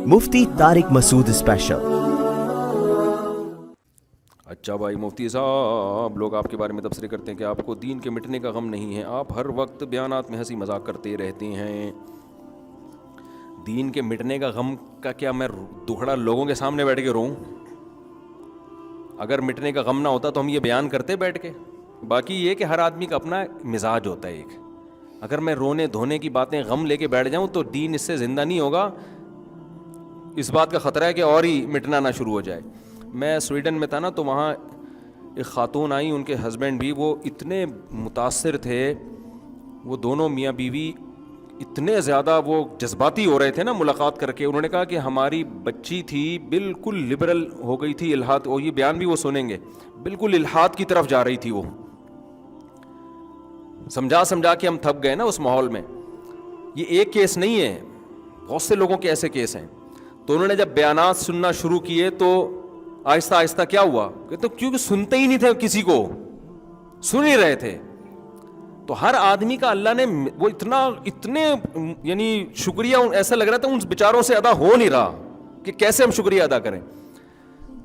مفتی طارق مسعود special. اچھا بھائی مفتی صاحب، لوگ آپ کے بارے میں تبصرے کرتے ہیں کہ آپ کو دین کے مٹنے کا غم نہیں ہے، آپ ہر وقت بیانات میں ہنسی مذاق کرتے رہتے ہیں۔ دین کے مٹنے کا غم کا کیا میں دکھڑا لوگوں کے سامنے بیٹھ کے روؤں؟ اگر مٹنے کا غم نہ ہوتا تو ہم یہ بیان کرتے بیٹھ کے۔ باقی یہ کہ ہر آدمی کا اپنا مزاج ہوتا ہے ایک، اگر میں رونے دھونے کی باتیں غم لے کے بیٹھ جاؤں تو دین اس سے زندہ نہیں ہوگا، اس بات کا خطرہ ہے کہ اور ہی مٹنا نہ شروع ہو جائے۔ میں سویڈن میں تھا نا، تو وہاں ایک خاتون آئی، ان کے ہسبینڈ بھی وہ اتنے متاثر تھے، وہ دونوں میاں بیوی اتنے زیادہ وہ جذباتی ہو رہے تھے نا ملاقات کر کے۔ انہوں نے کہا کہ ہماری بچی تھی بالکل لبرل ہو گئی تھی، الحاد، اور یہ بیان بھی وہ سنیں گے، بالکل الحاد کی طرف جا رہی تھی وہ۔ سمجھا کے ہم تھک گئے نا اس ماحول میں۔ یہ ایک کیس نہیں ہے، بہت سے لوگوں کے ایسے کیس ہیں۔ تو انہوں نے جب بیانات سننا شروع کیے تو آہستہ آہستہ کیا ہوا کہ تو کیونکہ سنتے ہی نہیں تھے، کسی کو سن ہی رہے تھے۔ تو ہر آدمی کا اللہ نے وہ اتنے یعنی شکریہ ایسا لگ رہا تھا ان بیچاروں سے ادا ہو نہیں رہا کہ کیسے ہم شکریہ ادا کریں۔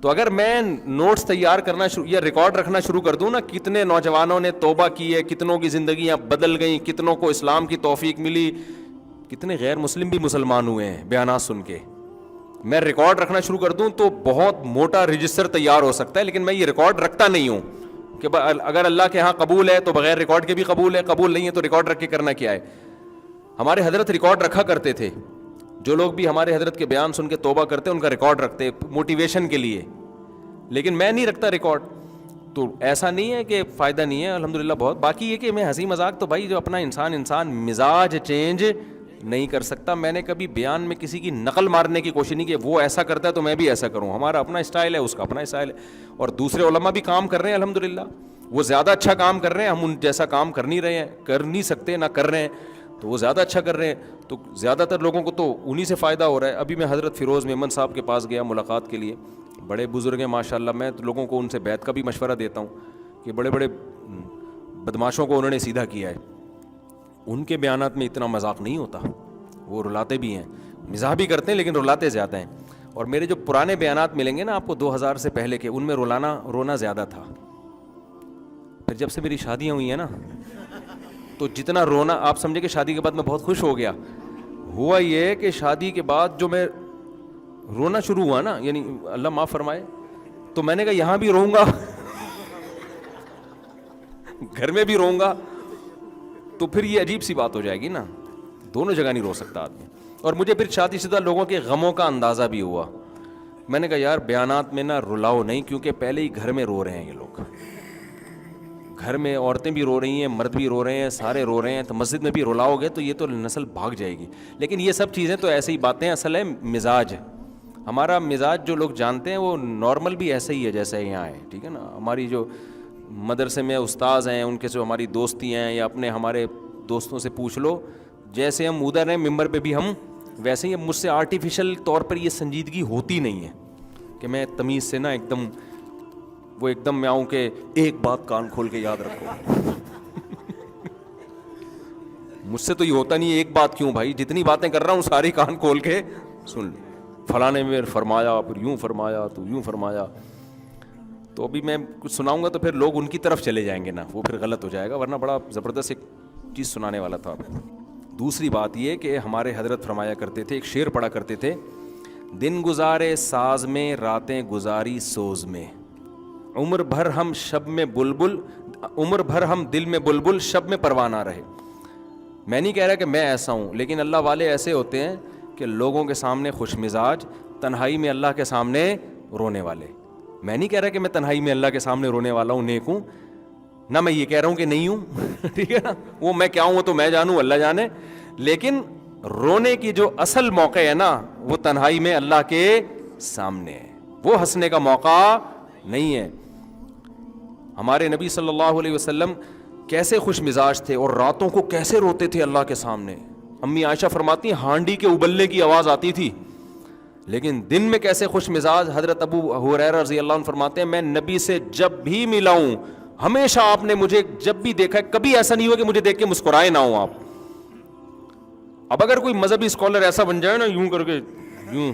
تو اگر میں نوٹس تیار کرنا شروع یا ریکارڈ رکھنا شروع کر دوں نا، کتنے نوجوانوں نے توبہ کی ہے، کتنوں کی زندگیاں بدل گئیں، کتنوں کو اسلام کی توفیق ملی، کتنے غیر مسلم بھی مسلمان ہوئے ہیں بیانات سن کے، میں ریکارڈ رکھنا شروع کر دوں تو بہت موٹا رجسٹر تیار ہو سکتا ہے۔ لیکن میں یہ ریکارڈ رکھتا نہیں ہوں کہ اگر اللہ کے ہاں قبول ہے تو بغیر ریکارڈ کے بھی قبول ہے، قبول نہیں ہے تو ریکارڈ رکھ کے کرنا کیا ہے۔ ہمارے حضرت ریکارڈ رکھا کرتے تھے، جو لوگ بھی ہمارے حضرت کے بیان سن کے توبہ کرتے ان کا ریکارڈ رکھتے موٹیویشن کے لیے، لیکن میں نہیں رکھتا ریکارڈ۔ تو ایسا نہیں ہے کہ فائدہ نہیں ہے، الحمدللہ بہت۔ باقی یہ کہ میں ہنسی مذاق تو بھائی جو اپنا انسان مزاج چینج نہیں کر سکتا۔ میں نے کبھی بیان میں کسی کی نقل مارنے کی کوشش نہیں کی، وہ ایسا کرتا ہے تو میں بھی ایسا کروں، ہمارا اپنا اسٹائل ہے، اس کا اپنا اسٹائل ہے۔ اور دوسرے علماء بھی کام کر رہے ہیں الحمدللہ، وہ زیادہ اچھا کام کر رہے ہیں، ہم ان جیسا کام کر نہیں رہے ہیں، کر نہیں سکتے، نہ کر رہے ہیں، تو وہ زیادہ اچھا کر رہے ہیں۔ تو زیادہ تر لوگوں کو تو انہی سے فائدہ ہو رہا ہے۔ ابھی میں حضرت فیروز میمن صاحب کے پاس گیا ملاقات کے لیے، بڑے بزرگ ہیں ماشاءاللہ۔ میں تو لوگوں کو ان سے بیعت کا بھی مشورہ دیتا ہوں کہ بڑے بڑے بدماشوں کو انہوں نے سیدھا کیا ہے۔ ان کے بیانات میں اتنا مذاق نہیں ہوتا، وہ رلاتے بھی ہیں، مزاح بھی کرتے ہیں لیکن رلاتے زیادہ ہیں۔ اور میرے جو پرانے بیانات ملیں گے نا آپ کو 2000 سے پہلے کے، ان میں رونا زیادہ تھا۔ پھر جب سے میری شادیاں ہوئی ہیں نا تو جتنا رونا، آپ سمجھے کہ شادی کے بعد میں بہت خوش ہو گیا۔ ہوا یہ کہ شادی کے بعد جو میں رونا شروع ہوا نا، یعنی اللہ معاف فرمائے، تو میں نے کہا یہاں بھی روؤں گا گھر میں بھی روؤں گا، تو پھر یہ عجیب سی بات ہو جائے گی نا، دونوں جگہ نہیں رو سکتا آدمی۔ اور مجھے پھر شادی شدہ لوگوں کے غموں کا اندازہ بھی ہوا۔ میں نے کہا یار بیانات میں نا رلاؤ نہیں، کیونکہ پہلے ہی گھر میں رو رہے ہیں یہ لوگ، گھر میں عورتیں بھی رو رہی ہیں، مرد بھی رو رہے ہیں، سارے رو رہے ہیں، تو مسجد میں بھی رلاؤ گے تو یہ تو نسل بھاگ جائے گی۔ لیکن یہ سب چیزیں تو ایسے ہی باتیں، اصل ہے مزاج۔ ہمارا مزاج جو لوگ جانتے ہیں وہ نارمل بھی ایسے ہی ہے جیسے یہاں ہے، ٹھیک ہے نا۔ ہماری جو مدرسے میں استاذ ہیں، ان کے جو ہماری دوستی ہیں، یا اپنے ہمارے دوستوں سے پوچھ لو، جیسے ہم ادھر ہیں ممبر پہ بھی ہم ویسے ہی۔ مجھ سے آرٹیفیشل طور پر یہ سنجیدگی ہوتی نہیں ہے کہ میں تمیز سے نا ایک دم میں آؤں کہ ایک بات کان کھول کے یاد رکھو مجھ سے تو یہ ہوتا نہیں ہے، ایک بات کیوں بھائی، جتنی باتیں کر رہا ہوں ساری کان کھول کے سن لو، فلاں نے میں فرمایا، پھر یوں فرمایا، تو یوں فرمایا۔ تو ابھی میں کچھ سناؤں گا تو پھر لوگ ان کی طرف چلے جائیں گے نا، وہ پھر غلط ہو جائے گا، ورنہ بڑا زبردست ایک چیز سنانے والا تھا۔ دوسری بات یہ کہ ہمارے حضرت فرمایا کرتے تھے، ایک شعر پڑھا کرتے تھے، دن گزارے ساز میں، راتیں گزاری سوز میں، عمر بھر ہم دل میں بلبل، شب میں پروانہ رہے۔ میں نہیں کہہ رہا کہ میں ایسا ہوں، لیکن اللہ والے ایسے ہوتے ہیں کہ لوگوں کے سامنے خوش مزاج، تنہائی میں اللہ کے سامنے رونے والے۔ میں نہیں کہہ رہا کہ میں تنہائی میں اللہ کے سامنے رونے والا ہوں، نیک ہوں، نہ میں یہ کہہ رہا ہوں کہ نہیں ہوں ٹھیک ہے نا، وہ میں کیا ہوں وہ تو میں جانوں، اللہ جانے۔ لیکن رونے کی جو اصل موقع ہے نا وہ تنہائی میں اللہ کے سامنے ہے، وہ ہنسنے کا موقع نہیں ہے۔ ہمارے نبی صلی اللہ علیہ وسلم کیسے خوش مزاج تھے، اور راتوں کو کیسے روتے تھے اللہ کے سامنے۔ امی عائشہ فرماتی ہیں ہانڈی کے ابلنے کی آواز آتی تھی، لیکن دن میں کیسے خوش مزاج۔ حضرت ابو ہریرہ رضی اللہ عنہ فرماتے ہیں میں نبی سے جب بھی ملا ہوں، ہمیشہ آپ نے مجھے جب بھی دیکھا ہے، کبھی ایسا نہیں ہوا کہ مجھے دیکھ کے مسکرائے نہ ہوں آپ۔ اب اگر کوئی مذہبی اسکالر ایسا بن جائے نا یوں کر کے یوں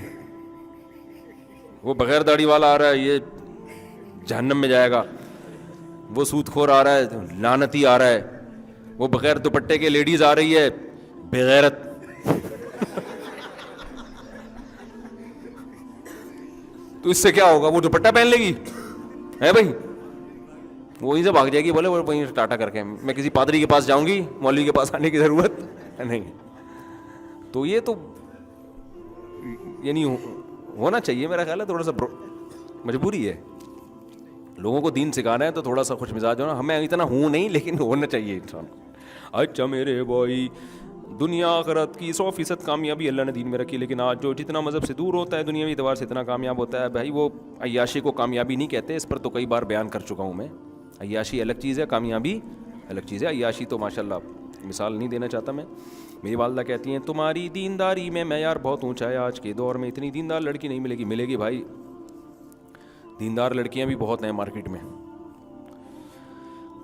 وہ بغیر داڑھی والا آ رہا ہے یہ جہنم میں جائے گا, وہ سود خور آ رہا ہے لعنتی آ رہا ہے, وہ بغیر دوپٹے کے لیڈیز آ رہی ہے بغیرت. تو اس سے کیا ہوگا, وہ دوپٹہ پہن لے گی ہے بھائی, وہیں سے بھاگ جائے گی, بولے وہ وہیں سے ٹاٹا کر کے میں کسی پادری کے پاس جاؤں گی, مولوی کے پاس آنے کی ضرورت نہیں. تو یہ تو یعنی ہونا چاہیے میرا خیال ہے, تھوڑا سا مجبوری ہے, لوگوں کو دین سکھانا ہے تو تھوڑا سا خوش مزاج ہونا, ہمیں اتنا ہوں نہیں لیکن ہونا چاہیے انسان. اچھا میرے بھائی, دنیا آخرت کی 100% کامیابی اللہ نے دین میں رکھی, لیکن آج جو جتنا مذہب سے دور ہوتا ہے دنیاوی اعتبار سے اتنا کامیاب ہوتا ہے بھائی, وہ عیاشی کو کامیابی نہیں کہتے, اس پر تو کئی بار بیان کر چکا ہوں میں. عیاشی الگ چیز ہے, کامیابی الگ چیز ہے. عیاشی تو ماشاءاللہ مثال نہیں دینا چاہتا میں. میری والدہ کہتی ہیں تمہاری دینداری میں معیار بہت اونچا ہے, آج کے دور میں اتنی دیندار لڑکی نہیں ملے گی. ملے گی بھائی, دیندار لڑکیاں بھی بہت ہیں مارکیٹ میں.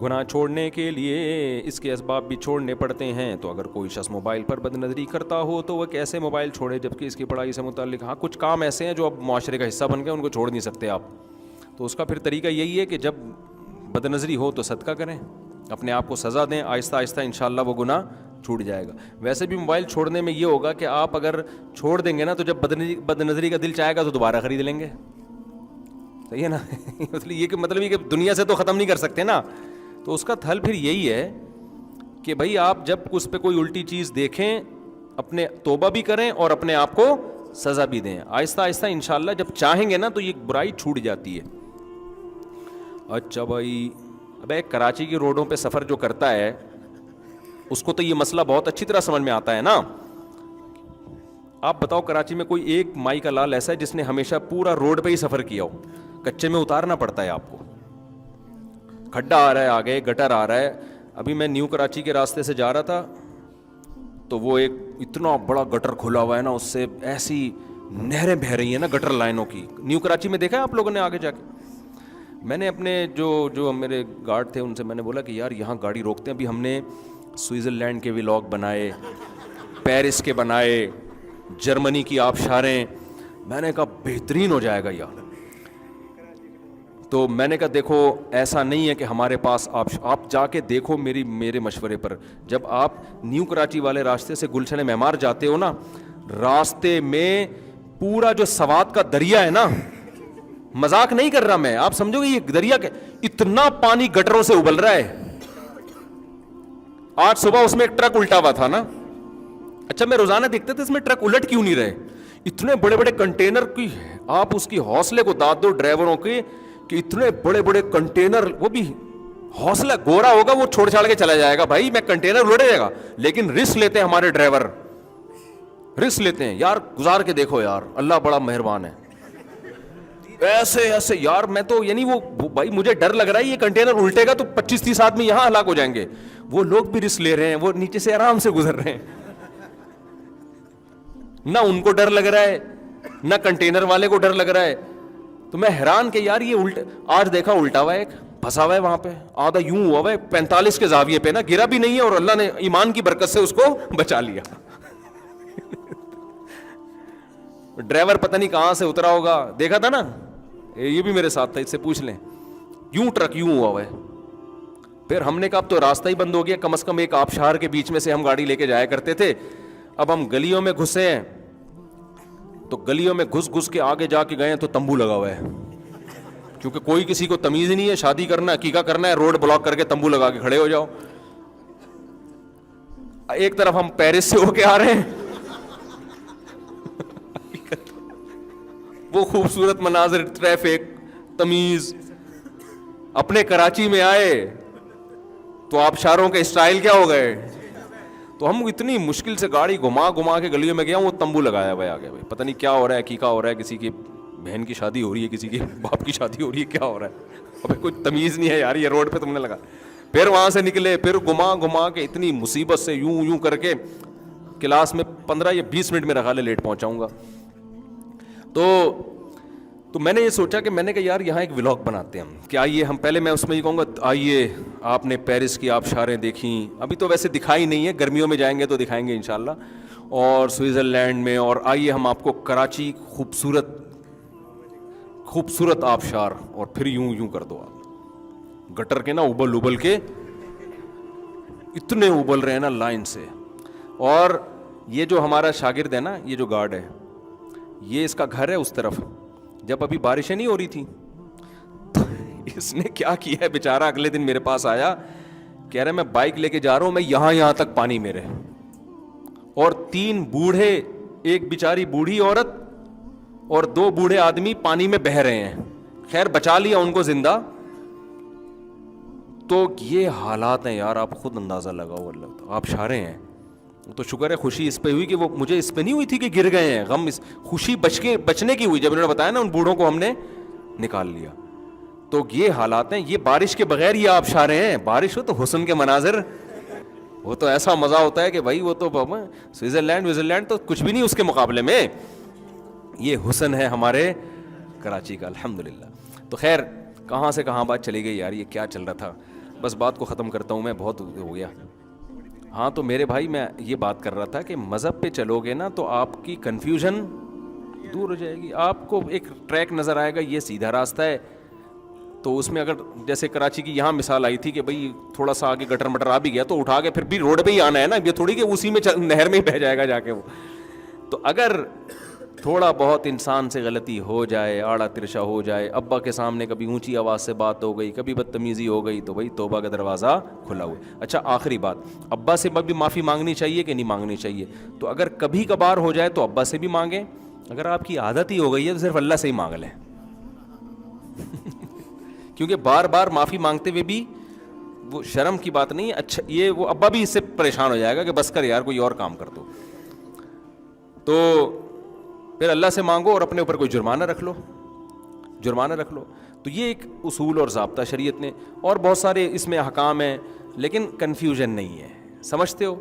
گناہ چھوڑنے کے لیے اس کے اسباب بھی چھوڑنے پڑتے ہیں. تو اگر کوئی شخص موبائل پر بد نظری کرتا ہو تو وہ کیسے موبائل چھوڑے, جبکہ اس کی پڑھائی سے متعلق ہاں کچھ کام ایسے ہیں جو اب معاشرے کا حصہ بن گئے, ان کو چھوڑ نہیں سکتے آپ. تو اس کا پھر طریقہ یہی ہے کہ جب بد نظری ہو تو صدقہ کریں, اپنے آپ کو سزا دیں, آہستہ آہستہ انشاءاللہ وہ گناہ چھوٹ جائے گا. ویسے بھی موبائل چھوڑنے میں یہ ہوگا کہ آپ اگر چھوڑ دیں گے نا تو جب بد نظری کا دل چاہے گا تو دوبارہ خرید لیں گے, صحیح ہے نا. مطلب یہ کہ دنیا سے تو ختم نہیں کر سکتے نا, تو اس کا حل پھر یہی ہے کہ بھائی آپ جب اس پہ کوئی الٹی چیز دیکھیں اپنے توبہ بھی کریں اور اپنے آپ کو سزا بھی دیں. آہستہ آہستہ انشاءاللہ جب چاہیں گے نا تو یہ برائی چھوٹ جاتی ہے. اچھا بھائی, اب ایک کراچی کی روڈوں پہ سفر جو کرتا ہے اس کو تو یہ مسئلہ بہت اچھی طرح سمجھ میں آتا ہے نا. آپ بتاؤ کراچی میں کوئی ایک مائی کا لال ایسا ہے جس نے ہمیشہ پورا روڈ پہ ہی سفر کیا ہو, کچے میں اتارنا پڑتا ہے آپ کو, کھڈا آ رہا ہے آگے, گٹر آ رہا ہے. ابھی میں نیو کراچی کے راستے سے جا رہا تھا تو وہ ایک اتنا بڑا گٹر کھلا ہوا ہے نا, اس سے ایسی نہریں بہہ رہی ہیں نا گٹر لائنوں کی. نیو کراچی میں دیکھا ہے آپ لوگوں نے آگے جا کے. میں نے اپنے جو میرے گارڈ تھے ان سے میں نے بولا کہ یار یہاں گاڑی روکتے ہیں. ابھی ہم نے سوئٹزرلینڈ کے ولاگ بنائے, پیرس کے بنائے, جرمنی کی آبشاریں, میں نے کہا بہترین ہو جائے گا یار. تو میں نے کہا دیکھو ایسا نہیں ہے کہ ہمارے پاس آپ جا کے دیکھو میرے مشورے پر, جب آپ نیو کراچی والے راستے سے گلشن معمار جاتے ہو نا, راستے میں پورا جو سوات کا دریا ہے نا, مذاق نہیں کر رہا میں, آپ سمجھو گے یہ دریا کے اتنا پانی گٹروں سے ابل رہا ہے. آج صبح اس میں ایک ٹرک الٹا ہوا تھا نا, اچھا میں روزانہ دیکھتے تھے اس میں ٹرک الٹ کیوں نہیں رہے, اتنے بڑے بڑے کنٹینر کی, آپ اس کی حوصلے کو داد دو ڈرائیوروں کے کہ اتنے بڑے بڑے کنٹینر, وہ بھی حوصلہ گورا ہوگا وہ چھوڑ چھاڑ کے چلا جائے گا بھائی میں کنٹینر الٹ جائے گا, لیکن رسک لیتے ہیں ہمارے ڈرائیور, رسک لیتے ہیں یار. گزار کے دیکھو یار, اللہ بڑا مہربان ہے. ایسے یار میں تو یعنی وہ بھائی مجھے ڈر لگ رہا ہے یہ کنٹینر الٹے گا تو 25-30 آدمی یہاں ہلاک ہو جائیں گے. وہ لوگ بھی رسک لے رہے ہیں, وہ نیچے سے آرام سے گزر رہے ہیں, نہ ان کو ڈر لگ رہا ہے نہ کنٹینر والے کو ڈر لگ رہا ہے. تو میں حیران کہ یار یہ آج دیکھا الٹا ہوا ہے, ایک پھنسا ہوا ہے وہاں پہ, آدھا یوں ہوا ہے 45 کے زاویے پہ نا, گرا بھی نہیں ہے اور اللہ نے ایمان کی برکت سے اس کو بچا لیا. ڈرائیور پتہ نہیں کہاں سے اترا ہوگا, دیکھا تھا نا, یہ بھی میرے ساتھ تھا, اس سے پوچھ لیں, یوں ٹرک یوں ہوا ہے. پھر ہم نے کہا اب تو راستہ ہی بند ہو گیا, کم از کم ایک آبشار کے بیچ میں سے ہم گاڑی لے کے جایا کرتے تھے, اب ہم گلیوں میں گھسے ہیں تو گلیوں میں گھس کے آگے جا کے گئے تو تمبو لگا ہوا ہے, کیونکہ کوئی کسی کو تمیز نہیں ہے, شادی کرنا ہے عقیقہ کرنا ہے, روڈ بلاک کر کے تمبو لگا کے کھڑے ہو جاؤ. ایک طرف ہم پیرس سے ہو کے آ رہے ہیں, وہ خوبصورت مناظر, ٹریفک, تمیز. اپنے کراچی میں آئے تو آبشاروں کے اسٹائل کیا ہو گئے. تو ہم اتنی مشکل سے گاڑی گھما کے گلیوں میں گیا, وہ تمبو لگایا ہوا ہے آگے. بھائی پتہ نہیں کیا ہو رہا ہے, عقیقہ ہو رہا ہے, کسی کی بہن کی شادی ہو رہی ہے, کسی کی باپ کی شادی ہو رہی ہے, کیا ہو رہا ہے, ابھی کوئی تمیز نہیں ہے یار, یہ روڈ پہ تم نے لگا. پھر وہاں سے نکلے, پھر گھما کے اتنی مصیبت سے یوں کر کے کلاس میں 15 یا 20 منٹ میرا خیال ہے لیٹ پہنچاؤں گا. تو میں نے یہ سوچا کہ میں نے کہا یار یہاں ایک ولاگ بناتے ہیں ہم, کہ آئیے ہم پہلے میں اس میں یہ کہوں گا آئیے آپ نے پیرس کی آبشاریں دیکھیں, ابھی تو ویسے دکھائی نہیں ہے, گرمیوں میں جائیں گے تو دکھائیں گے انشاءاللہ. اور سوئٹزرلینڈ میں, اور آئیے ہم آپ کو کراچی خوبصورت آبشار, اور پھر یوں کر دو آپ گٹر کے نا ابل کے اتنے ابل رہے ہیں نا لائن سے. اور یہ جو ہمارا شاگرد ہے نا, یہ جو گارڈ ہے, یہ اس کا گھر ہے اس طرف. جب ابھی بارشیں نہیں ہو رہی تھی تو اس نے کیا کیا ہے بیچارہ, اگلے دن میرے پاس آیا, کہہ رہا ہے میں بائک لے کے جا رہا ہوں, میں یہاں تک پانی میرے, اور 3 بوڑھے, ایک بیچاری بوڑھی عورت اور 2 بوڑھے آدمی پانی میں بہہ رہے ہیں. خیر بچا لیا ان کو زندہ. تو یہ حالات ہیں یار, آپ خود اندازہ لگاؤ, اللہ آپ شارے ہیں. تو شکر ہے خوشی اس پہ ہوئی کہ وہ مجھے اس پہ نہیں ہوئی تھی کہ گر گئے ہیں, غم اس خوشی بچنے کی ہوئی جب انہوں نے بتایا نا ان بوڑھوں کو ہم نے نکال لیا. تو یہ حالات ہیں, یہ بارش کے بغیر یہ آپ شارے ہیں. بارش ہو تو حسن کے مناظر, وہ تو ایسا مزہ ہوتا ہے کہ بھائی وہ تو سوئٹزرلینڈ تو کچھ بھی نہیں اس کے مقابلے میں. یہ حسن ہے ہمارے کراچی کا الحمدللہ. تو خیر کہاں سے کہاں بات چلی گئی یار, یہ کیا چل رہا تھا. بس بات کو ختم کرتا ہوں میں, بہت ہو گیا. ہاں تو میرے بھائی میں یہ بات کر رہا تھا کہ مذہب پہ چلو گے نا تو آپ کی کنفیوژن دور ہو جائے گی. آپ کو ایک ٹریک نظر آئے گا, یہ سیدھا راستہ ہے. تو اس میں اگر جیسے کراچی کی یہاں مثال آئی تھی کہ بھائی تھوڑا سا آگے گٹر مٹر آ بھی گیا تو اٹھا کے پھر بھی روڈ پہ ہی آنا ہے نا, یہ تھوڑی کہ اسی میں نہر میں ہی بہ جائے گا جا کے وہ. تو اگر تھوڑا بہت انسان سے غلطی ہو جائے, آڑا ترشا ہو جائے, ابا کے سامنے کبھی اونچی آواز سے بات ہو گئی, کبھی بدتمیزی ہو گئی, تو بھائی توبہ کا دروازہ کھلا ہوا. اچھا آخری بات, ابا سے بھی معافی مانگنی چاہیے کہ نہیں مانگنی چاہیے؟ تو اگر کبھی کبھار ہو جائے تو ابا سے بھی مانگیں. اگر آپ کی عادت ہی ہو گئی ہے تو صرف اللہ سے ہی مانگ لیں کیونکہ بار بار معافی مانگتے ہوئے بھی وہ شرم کی بات نہیں ہے. اچھا یہ وہ ابا بھی اس سے پریشان ہو جائے گا کہ بس کر یار کوئی اور کام کر دو. تو پھر اللہ سے مانگو اور اپنے اوپر کوئی جرمانہ رکھ لو. تو یہ ایک اصول اور ضابطہ شریعت نے, اور بہت سارے اس میں احکام ہیں, لیکن کنفیوژن نہیں ہے. سمجھتے ہو,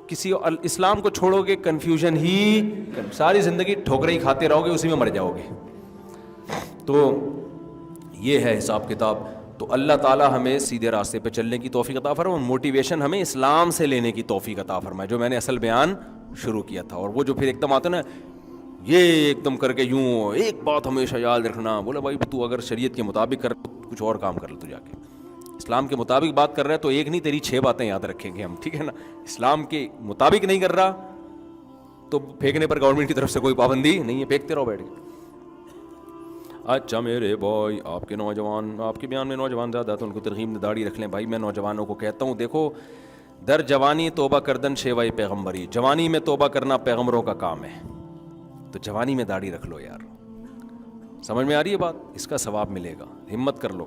کسی اسلام کو چھوڑو گے کنفیوژن ہی, ساری زندگی ٹھوکریں ہی کھاتے رہو گے, اسی میں مر جاؤ گے. تو یہ ہے حساب کتاب. تو اللہ تعالیٰ ہمیں سیدھے راستے پہ چلنے کی توفیق عطا فرمائے, اور موٹیویشن ہمیں اسلام سے لینے کی توفیق عطا فرمائے, جو میں نے اصل بیان شروع کیا تھا. اور وہ جو پھر ایک دم آتے نا, یہ ایک دم کر کے یوں ایک بات ہمیشہ یاد رکھنا, بولا بھائی تو اگر شریعت کے مطابق کر کچھ اور کام کر لے, تو جا کے اسلام کے مطابق بات کر رہا ہے تو ایک نہیں تیری 6 باتیں یاد رکھیں گے ہم, ٹھیک ہے نا. اسلام کے مطابق نہیں کر رہا تو پھینکنے پر گورنمنٹ کی طرف سے کوئی پابندی نہیں ہے, پھینکتے رہو بیٹھ کے. اچھا میرے بھائی, آپ کے نوجوان, آپ کے بیان میں نوجوان زیادہ تو ان کو ترغیب میں داڑھی رکھ لیں. بھائی میں نوجوانوں کو کہتا ہوں, دیکھو در جوانی توبہ کردن شیوائے پیغمبری, جوانی میں توبہ کرنا پیغمبروں کا کام ہے. تو جوانی میں داڑھی رکھ لو یار. سمجھ میں آ رہی ہے بات؟ اس کا ثواب ملے گا, ہمت کر لو.